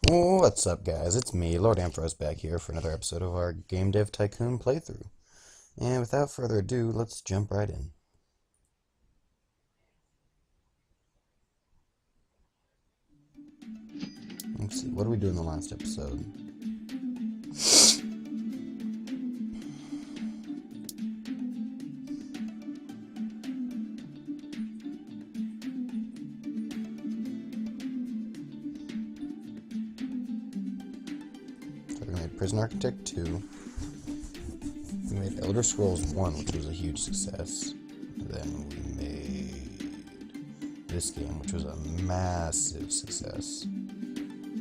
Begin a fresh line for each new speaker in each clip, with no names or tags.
What's up, guys? It's me, Lord Ampharos, back here for another episode of our Game Dev Tycoon playthrough. And without further ado, let's jump right in. Let's see, what did we do in the last episode? So we made Prison Architect 2. We made Elder Scrolls 1, which was a huge success. Then we made this game, which was a massive success.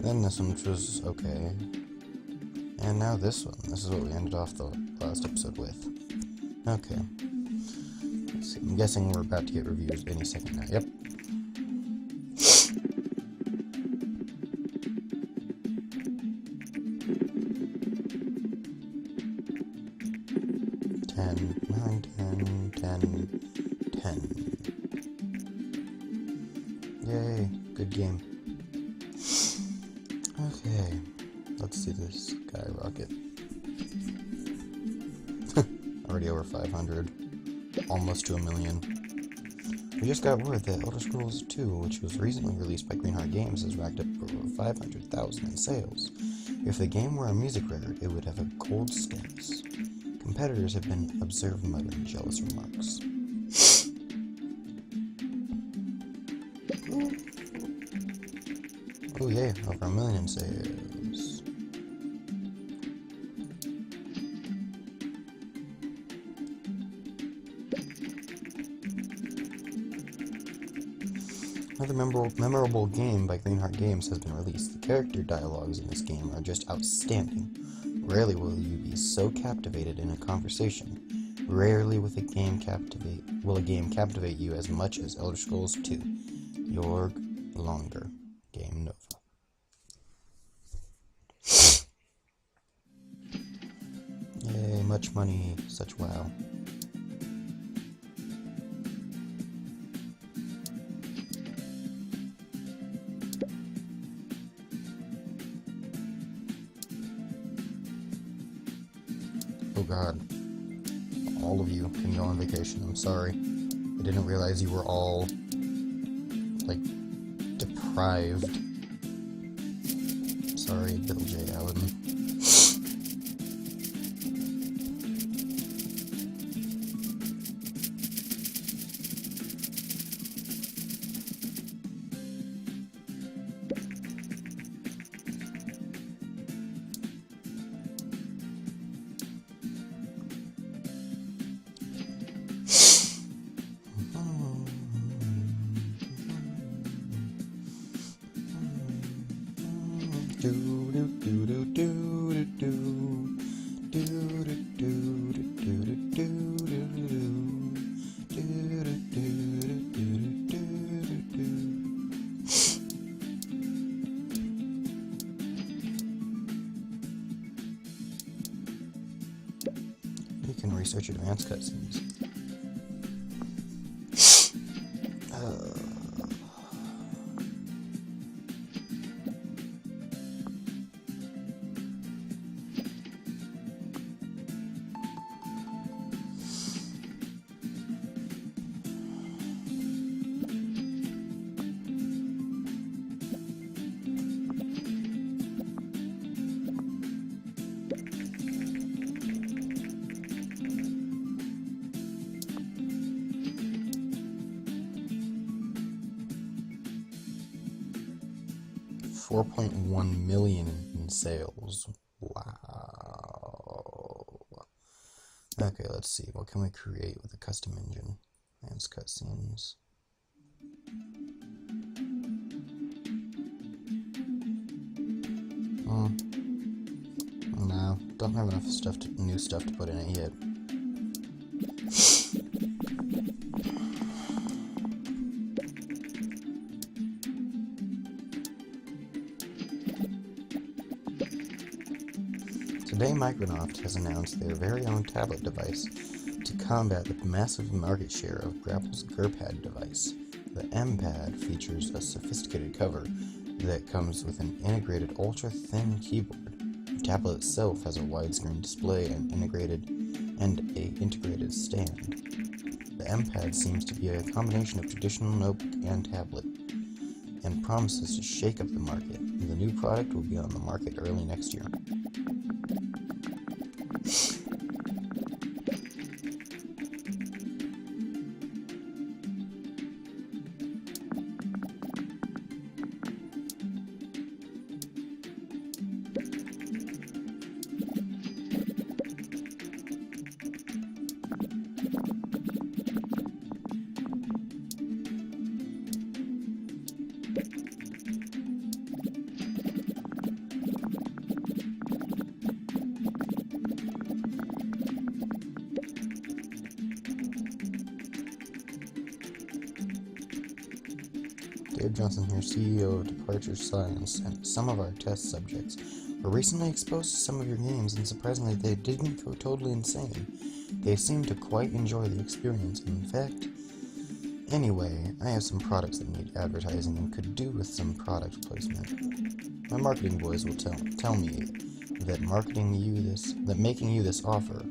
Then this one, which was okay. And now this one. This is what we ended off the last episode with. Okay. Let's see. I'm guessing we're about to get reviews any second now. Yep. Yay, good game. Okay, let's see this skyrocket. Already over 500, almost to 1 million. We just got word that Elder Scrolls 2, which was recently released by Greenheart Games, has racked up over 500,000 in sales. If the game were a music record, it would have a gold status. Competitors have been observed muttering jealous remarks. Oh yeah, over 1 million sales. Another memorable game by Greenheart Games has been released. The character dialogues in this game are just outstanding. Rarely will you be so captivated in a conversation. Rarely will a game captivate you as much as Elder Scrolls 2. Jorg Longer. Game Nova. Yay, much money, such wow. Oh god. All of you can go on vacation, I'm sorry. I didn't realize you were all, like, deprived. Sorry, Bill J. Allen. You can research advanced cutscenes. 4.1 million in sales. Wow. Okay, let's see. What can we create with a custom engine? Advanced cutscenes. No, don't have enough new stuff to put in it yet. Today, Microsoft has announced their very own tablet device to combat the massive market share of Grapple's GurPad device. The M-Pad features a sophisticated cover, that comes with an integrated ultra-thin keyboard. The tablet itself has a widescreen display and a integrated stand. The M-Pad seems to be a combination of traditional notebook and tablet, and promises to shake up the market. The new product will be on the market early next year. Dave Johnson here, CEO of Departure Science, and some of our test subjects were recently exposed to some of your games, and surprisingly they didn't go totally insane. They seemed to quite enjoy the experience, and in fact, anyway, I have some products that need advertising and could do with some product placement. My marketing boys will tell me that making you this offer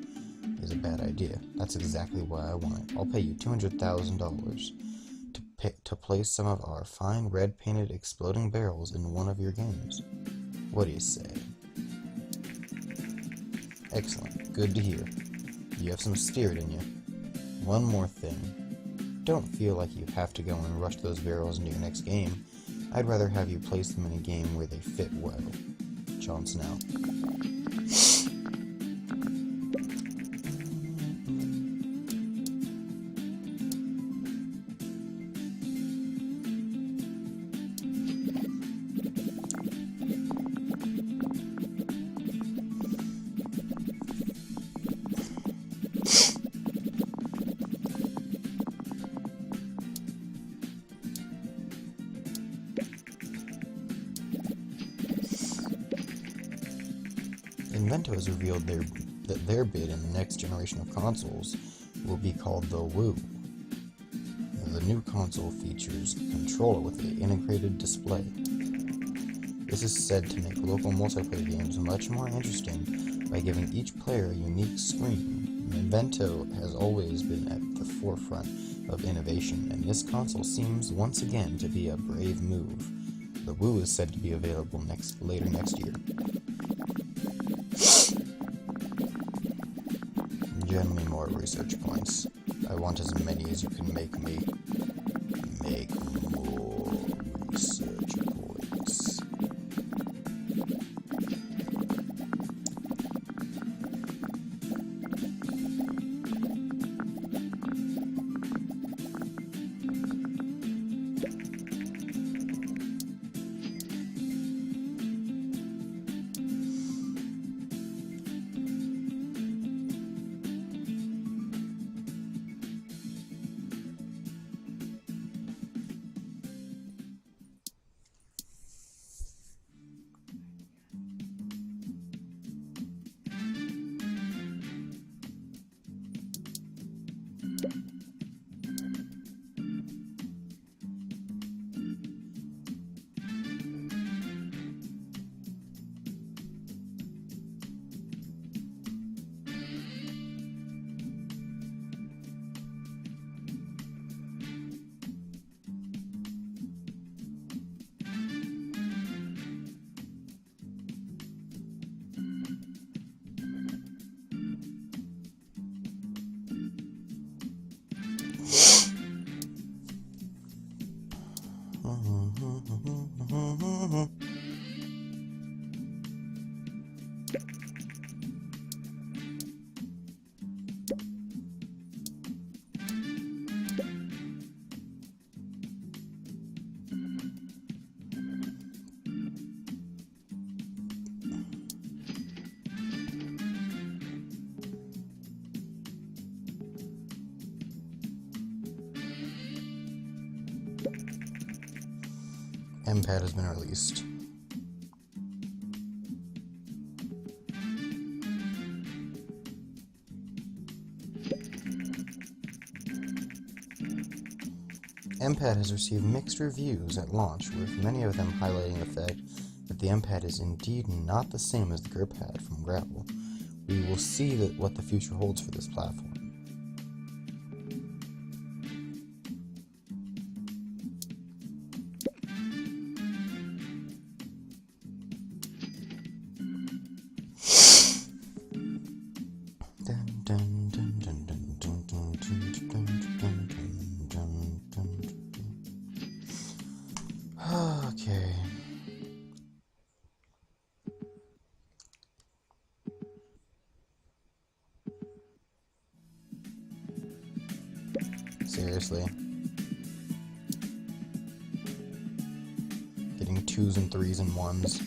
is a bad idea. That's exactly why I want it. I'll pay you $200,000 to place some of our fine red-painted exploding barrels in one of your games. What do you say? Excellent. Good to hear. You have some spirit in you. One more thing. Don't feel like you have to go and rush those barrels into your next game. I'd rather have you place them in a game where they fit well. Johnson out. Invento has revealed that their bid in the next generation of consoles will be called the Wii. The new console features a controller with an integrated display. This is said to make local multiplayer games much more interesting by giving each player a unique screen. Invento has always been at the forefront of innovation, and this console seems once again to be a brave move. The Wii is said to be available later next year. Gen me more research points. I want as many as you can make me. Make more research points. M-Pad has been released. M-Pad has received mixed reviews at launch, with many of them highlighting the fact that the M-Pad is indeed not the same as the grip pad from Gravel. We will see what the future holds for this platform. Okay. Seriously. Getting 2s and 3s and 1s.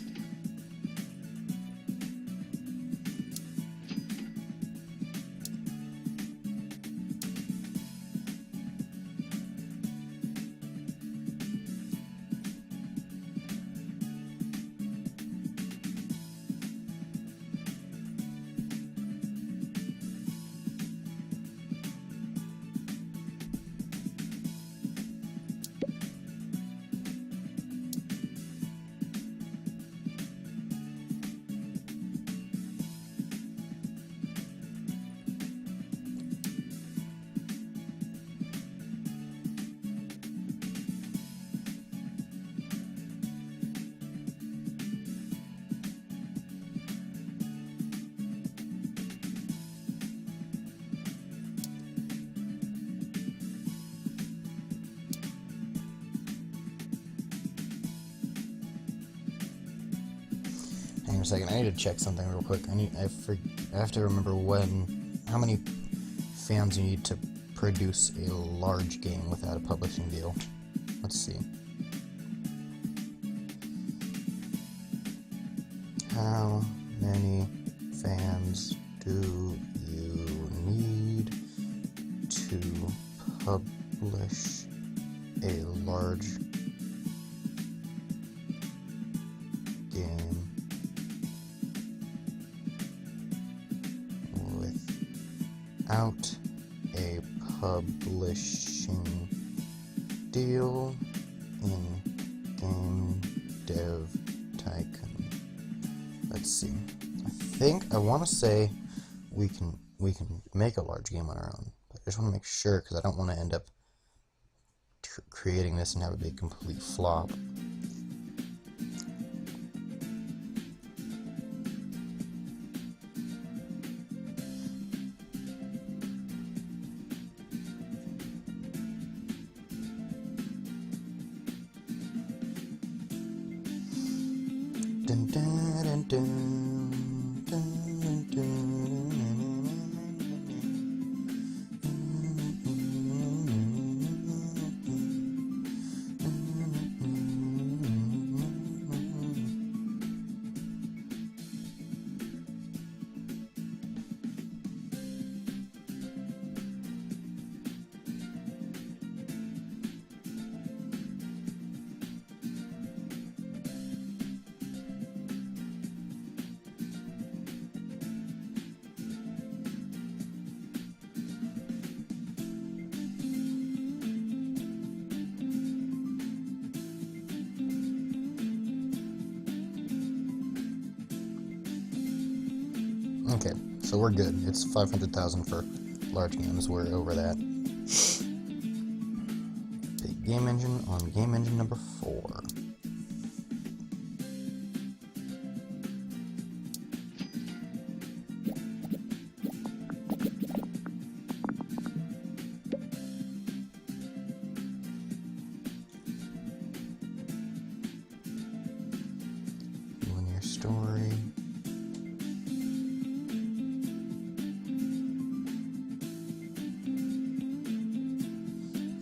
Hang on a second, I need to check something real quick. I have to remember how many fans you need to produce a large game without a publishing deal. Let's see. How many fans do you need to publish a large game without a publishing deal in Game Dev Tycoon? Let's see. I want to say we can make a large game on our own, but I just want to make sure because I don't want to end up creating this and have a big complete flop. Dun, dun, dun, dun, dun, dun. Okay, so we're good. It's 500,000 for large games. We're over that. Big game engine on game engine number 4. Linear story.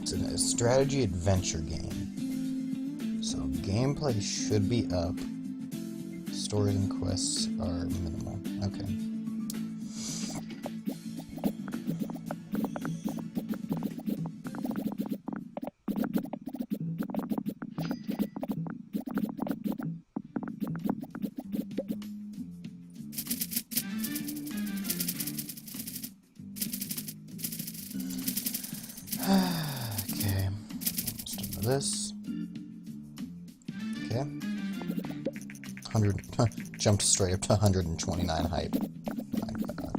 It's a strategy adventure game, so gameplay should be up. Stories and quests are minimal. Okay. this. Okay. 100 jumped straight up to 129 hype. My god.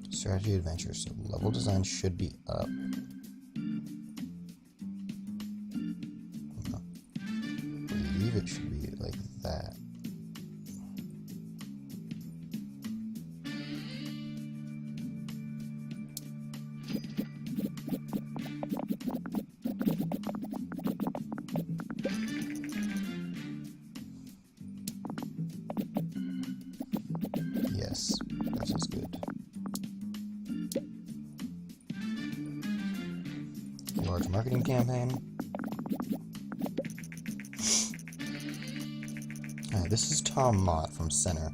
Strategy adventure, so level design should be up. I believe it should be like that. Yes, this is good. Large marketing campaign. Alright, this is Tom Mott from Center.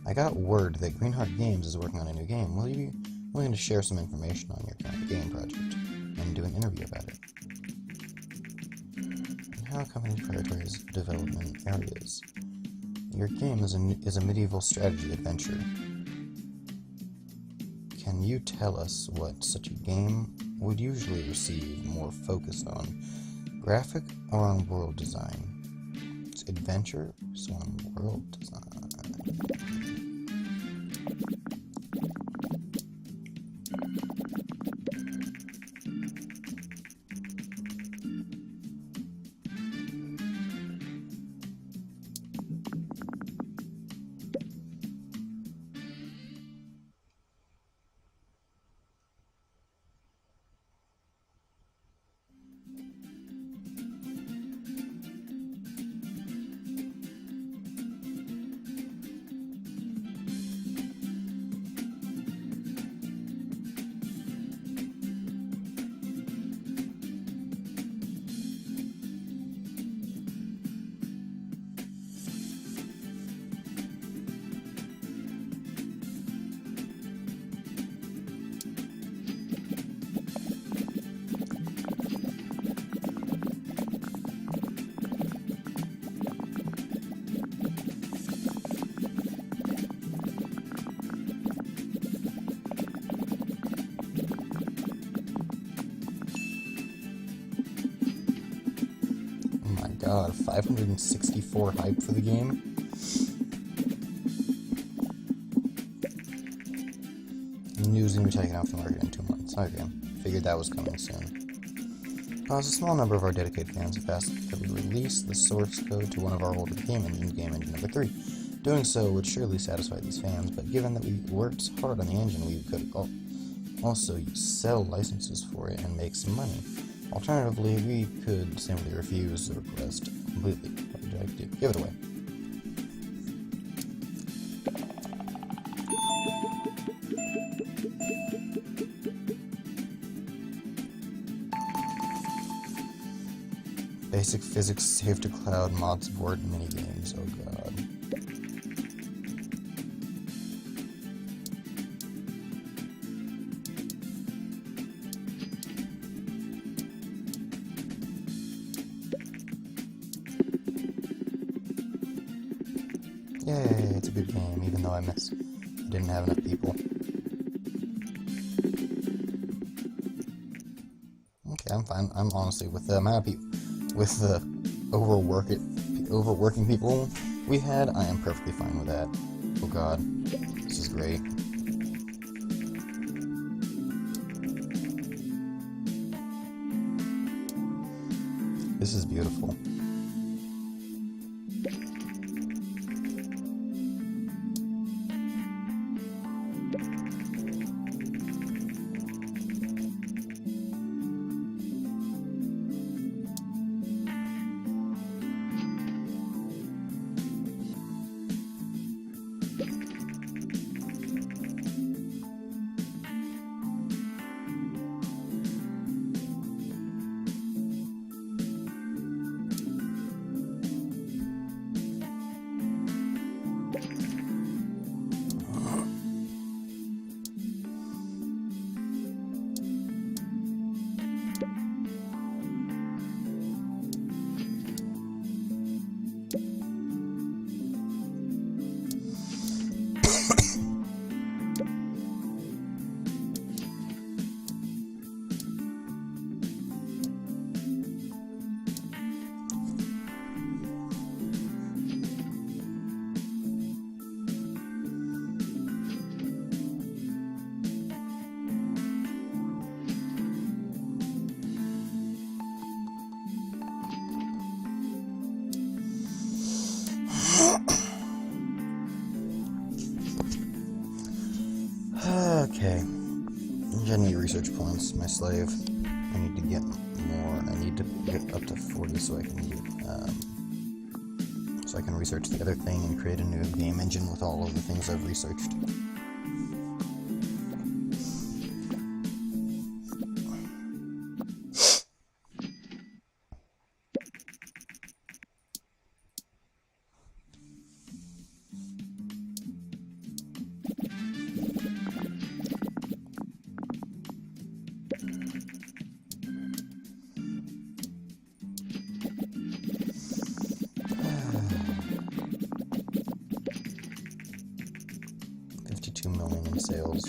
I got word that Greenheart Games is working on a new game. Will you be willing to share some information on your current game project and do an interview about it? And how a company prioritizes development areas. Your game is a medieval strategy adventure. Can you tell us what such a game would usually receive more focus on? Graphic or on world design? It's adventure, so on world design. God, 564 hype for the game. News gonna be taken off the market in 2 months. Okay, figured that was coming soon. As a small number of our dedicated fans have asked that we release the source code to one of our older game engine number 3. Doing so would surely satisfy these fans, but given that we worked hard on the engine, we could also sell licenses for it and make some money. Alternatively, we could simply refuse the request completely. What would you like to do? Give it away. Basic physics, save to cloud, mod support, minigames. Oh god. Yay, it's a good game, even though I didn't have enough people. Okay, I'm fine. I'm honestly, with the amount of people, with the overworking people we had, I am perfectly fine with that. Oh god, this is great. This is beautiful. Okay. I need research points, my slave. I need to get more. I need to get up to 40 so I can get, so I can research the other thing and create a new game engine with all of the things I've researched. $52 million in sales.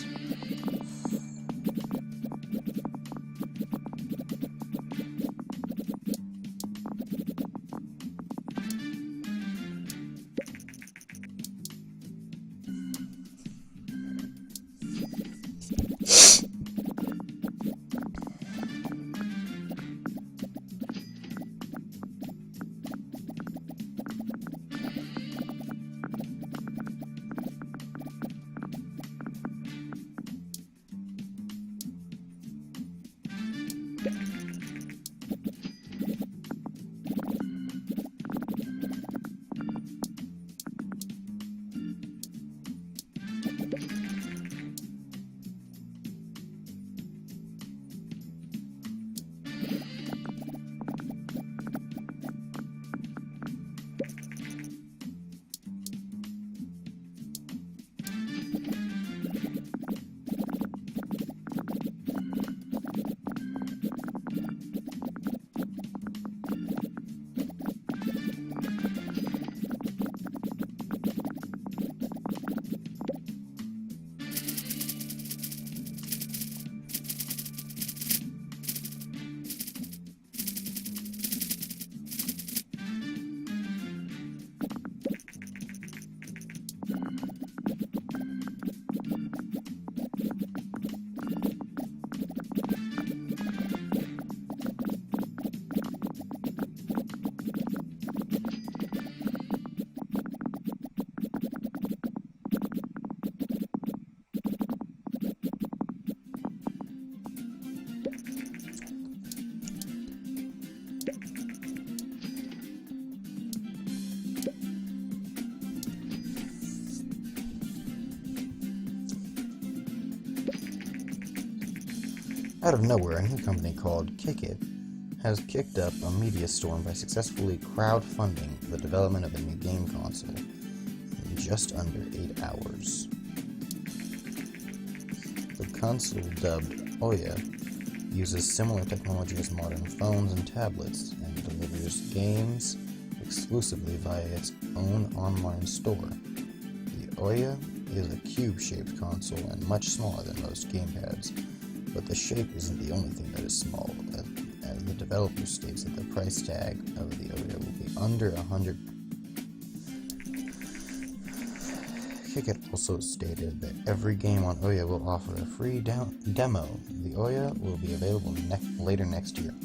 Out of nowhere, a new company called Kickit has kicked up a media storm by successfully crowdfunding the development of a new game console in just under 8 hours. The console, dubbed Oya, uses similar technology as modern phones and tablets and delivers games exclusively via its own online store. The Oya is a cube-shaped console and much smaller than most gamepads. But the shape isn't the only thing that is small, as the developer states that the price tag of the Oya will be under $100. Kickit also stated that every game on Oya will offer a free demo. The Oya will be available later next year.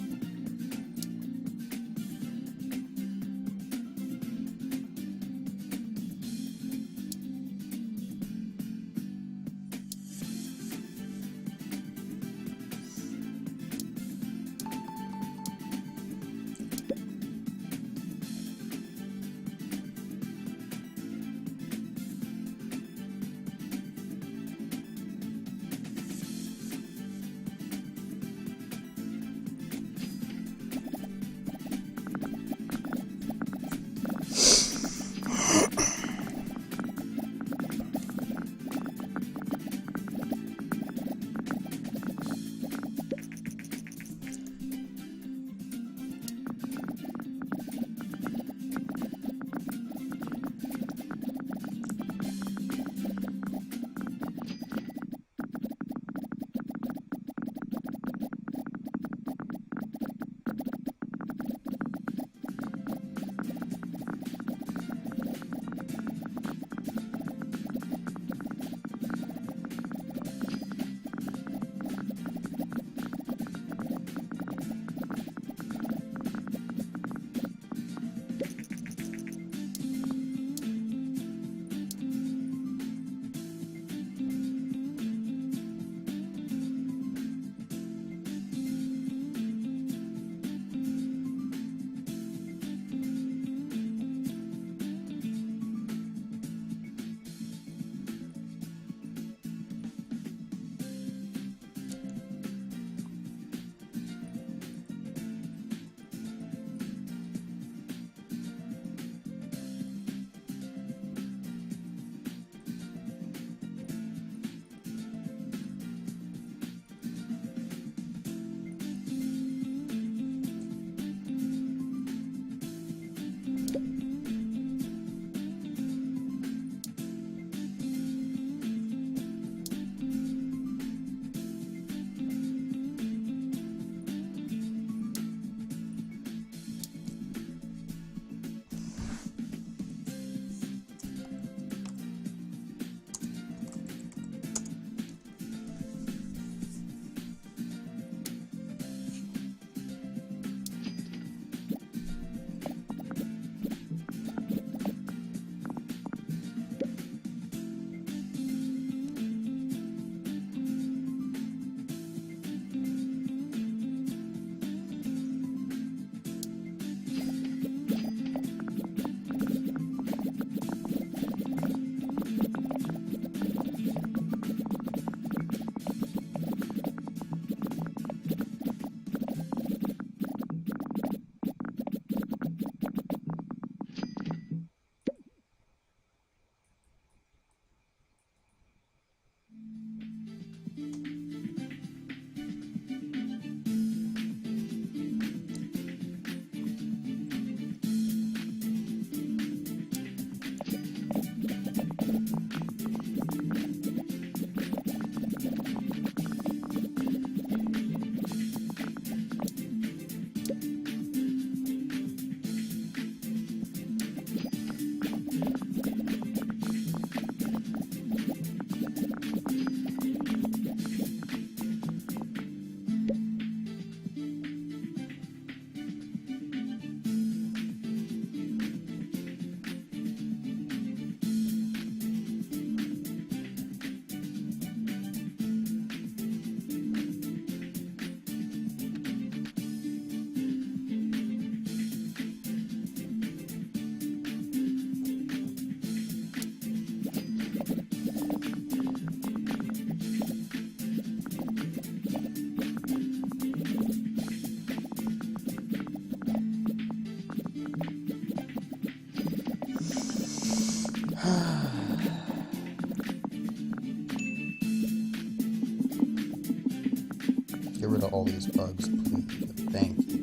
get rid of all these bugs, please. Thank you.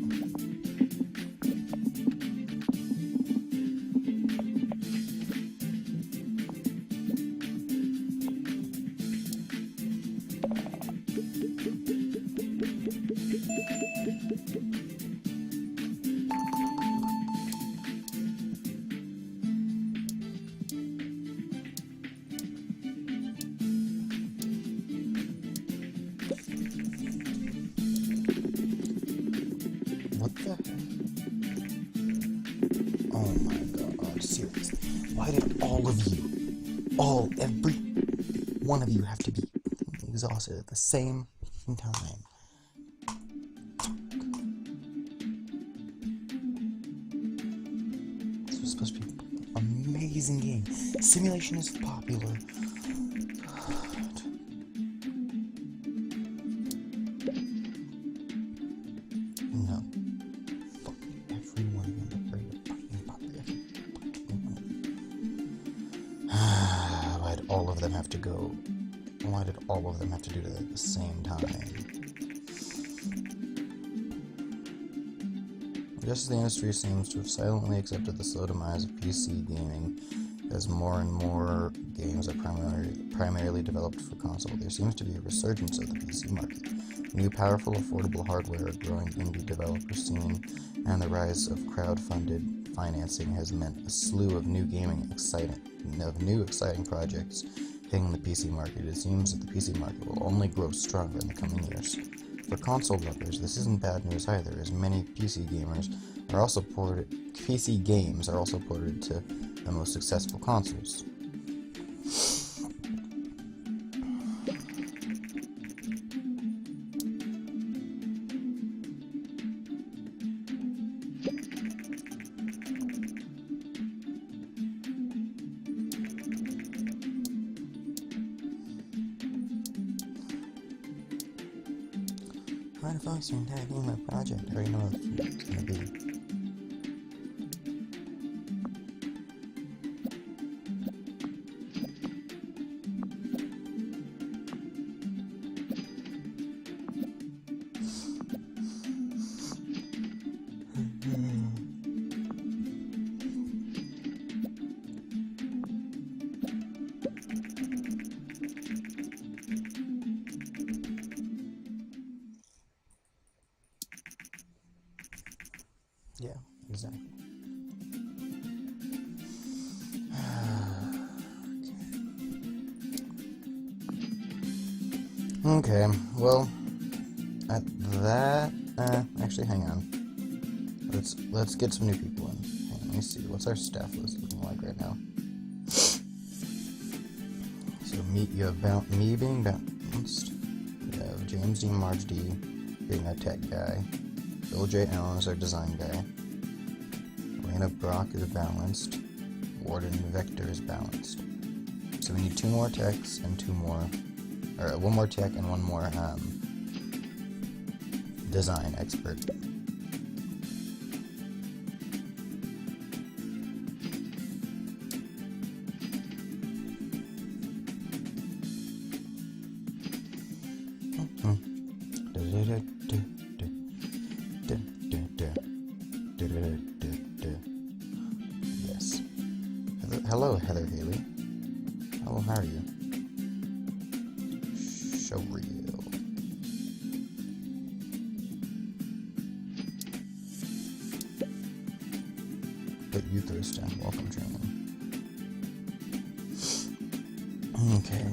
What the heck? Oh my god, seriously. Why did all of you, every one of you have to be exhausted at the same time? This was supposed to be an amazing game. Simulation is popular. No. Fucking everyone in the fucking popular. Why did all of them have to go? Why did all of them have to do it at the same time? Just as the industry seems to have silently accepted the slow demise of PC gaming, as more and more games are primarily developed for console, there seems to be a resurgence of the PC market. New, powerful, affordable hardware, a growing indie developer scene, and the rise of crowd-funded financing has meant a slew of new exciting projects hitting the PC market. It seems that the PC market will only grow stronger in the coming years. For console lovers, this isn't bad news either, as many PC games are also ported to the most successful consoles. Trying to focus on tackling my project. I already know what it's gonna be. Yeah, exactly. Okay, well, at that, actually, hang on. Let's get some new people in. Hang on, let me see. What's our staff list looking like right now? So, you have me being balanced. You have James D. Marge D. being our tech guy. Bill J. Allen is our design guy. Elena Brock is balanced. Warden Vector is balanced. So we need two more techs and one more tech and one more design expert. Yes. Hello, Heather Haley. Hello, how are you? Show real. But you Thurston, welcome training. Okay.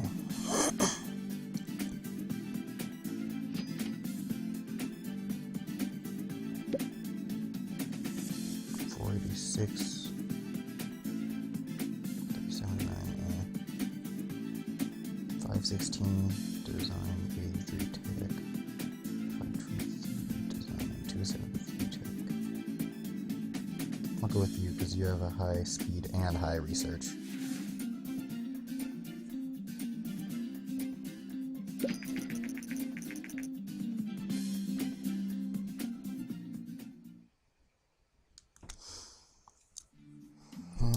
486. 379, 516 design, 83 tech, 523 design, 273 tech. I'll go with you because you have a high speed and high research.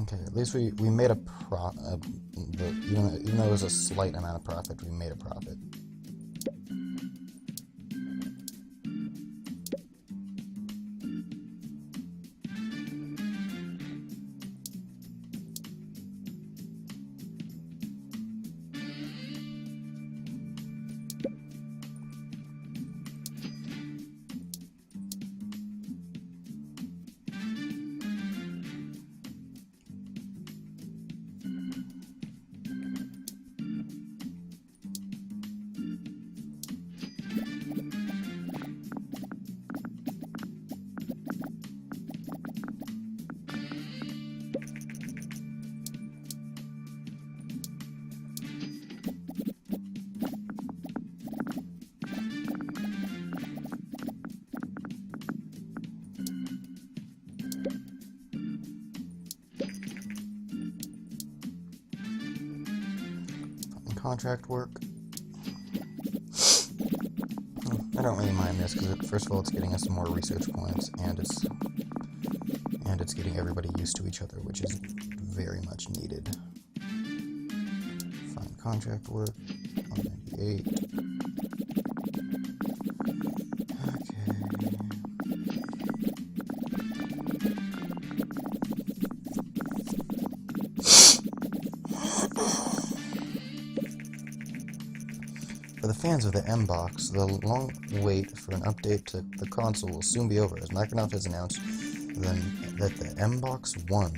Okay, at least we made a even though it was a slight amount of profit, we made a profit. contract work. I don't really mind this because first of all, it's getting us some more research points, and it's getting everybody used to each other, which is very much needed. Find contract work. 198. For the fans of the M-Box, the long wait for an update to the console will soon be over, as Microsoft has announced that the M-Box 1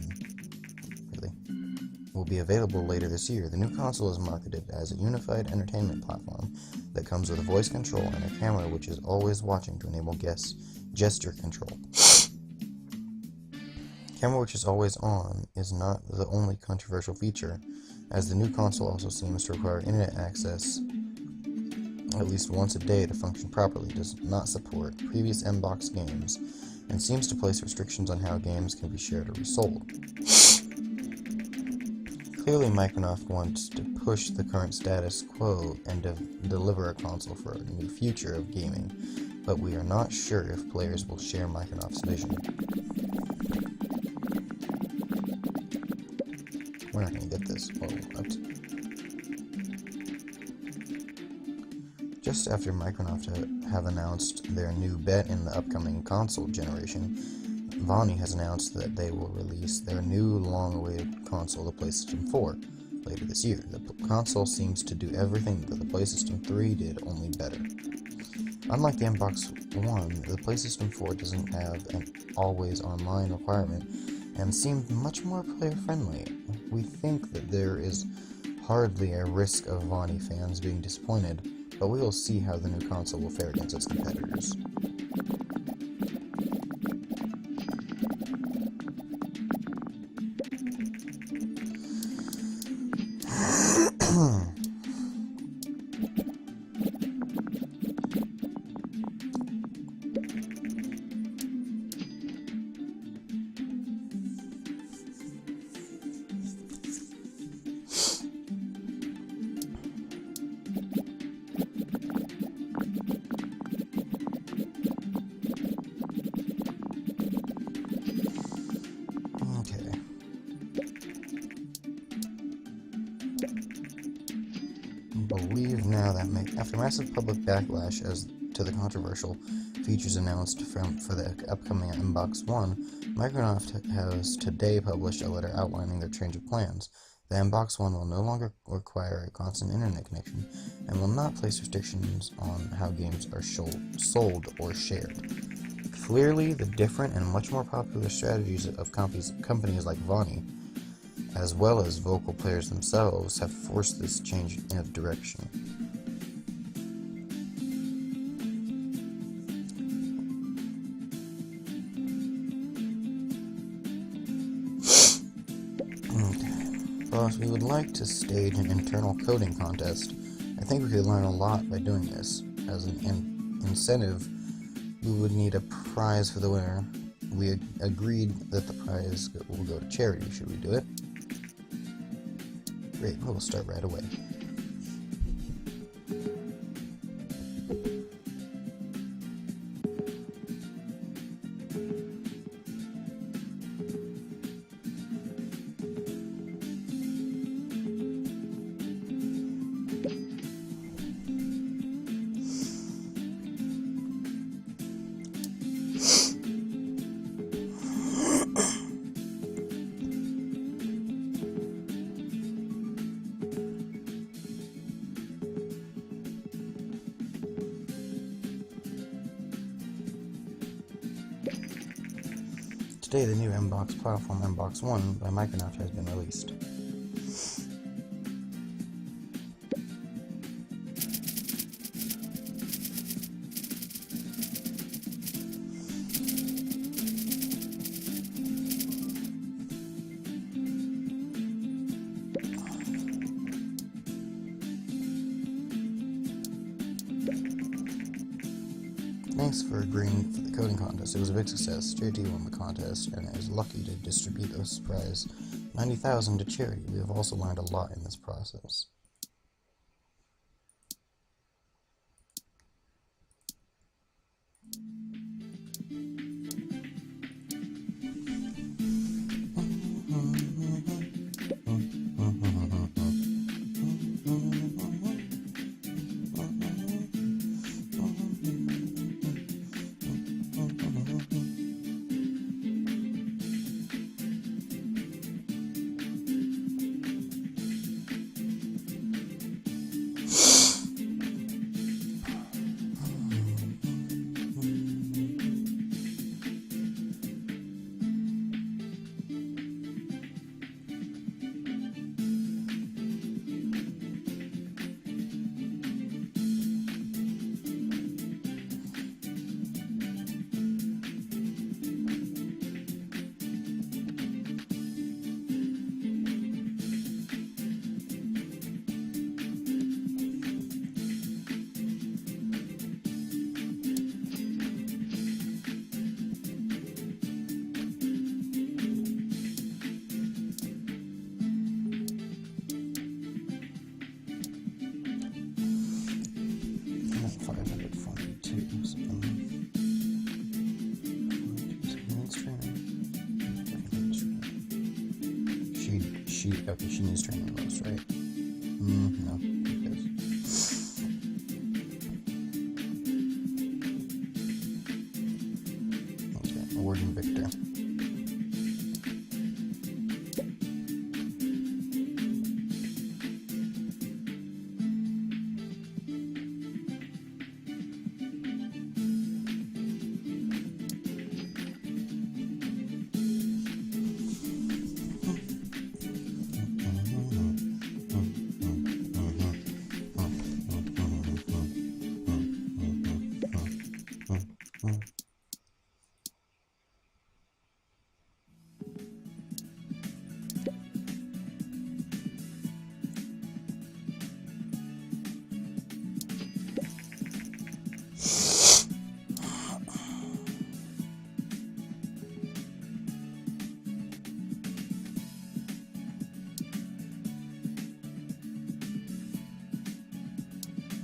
will be available later this year. The new console is marketed as a unified entertainment platform that comes with a voice control and a camera which is always watching to enable gesture control. Camera which is always on is not the only controversial feature, as the new console also seems to require internet access at least once a day to function properly, does not support previous M-Box games, and seems to place restrictions on how games can be shared or resold. Clearly, Microsoft wants to push the current status quo and deliver a console for a new future of gaming, but we are not sure if players will share Microsoft's vision. We're not going to get this. Oh, what? Just after Microsoft have announced their new bet in the upcoming console generation, Vonnie has announced that they will release their new long-awaited console, the PlayStation 4, later this year. The console seems to do everything that the PlayStation 3 did, only better. Unlike the Xbox One, the PlayStation 4 doesn't have an always-online requirement and seems much more player-friendly. We think that there is hardly a risk of Vonnie fans being disappointed, but we will see how the new console will fare against its competitors. Believe now that after massive public backlash as to the controversial features announced for the upcoming Xbox One, Microsoft has today published a letter outlining their change of plans. The Xbox One will no longer require a constant internet connection and will not place restrictions on how games are sold or shared. Clearly, the different and much more popular strategies of companies like Vonnie, as well as vocal players themselves, have forced this change of direction. Plus, we would like to stage an internal coding contest. I think we could learn a lot by doing this. As an incentive, we would need a prize for the winner. We agreed that the prize will go to charity. Should we do it? Great, we'll start right away. Today, the new M-Box platform, Xbox One, by Microsoft has been released. Thanks for agreeing for the coding contest. It was a big success. JT won the contest and is lucky to distribute this prize, $90,000, to charity. We have also learned a lot in this process. Okay, she needs training the most, right? No. Okay, Warden Victor.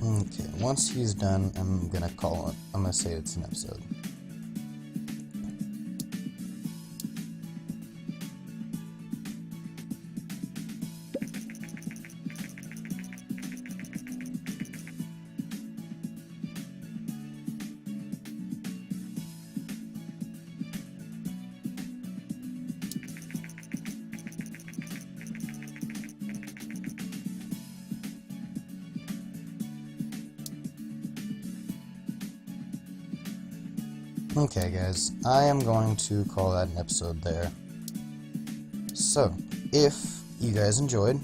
Okay, once he's done, I'm gonna call it. I'm gonna say it's an episode. Okay, guys, I am going to call that an episode there. So, if you guys enjoyed,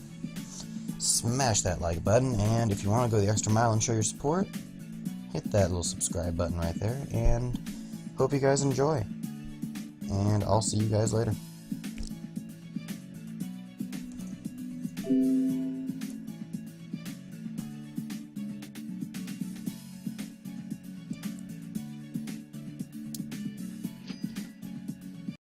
smash that like button, and if you want to go the extra mile and show your support, hit that little subscribe button right there, and hope you guys enjoy. And I'll see you guys later.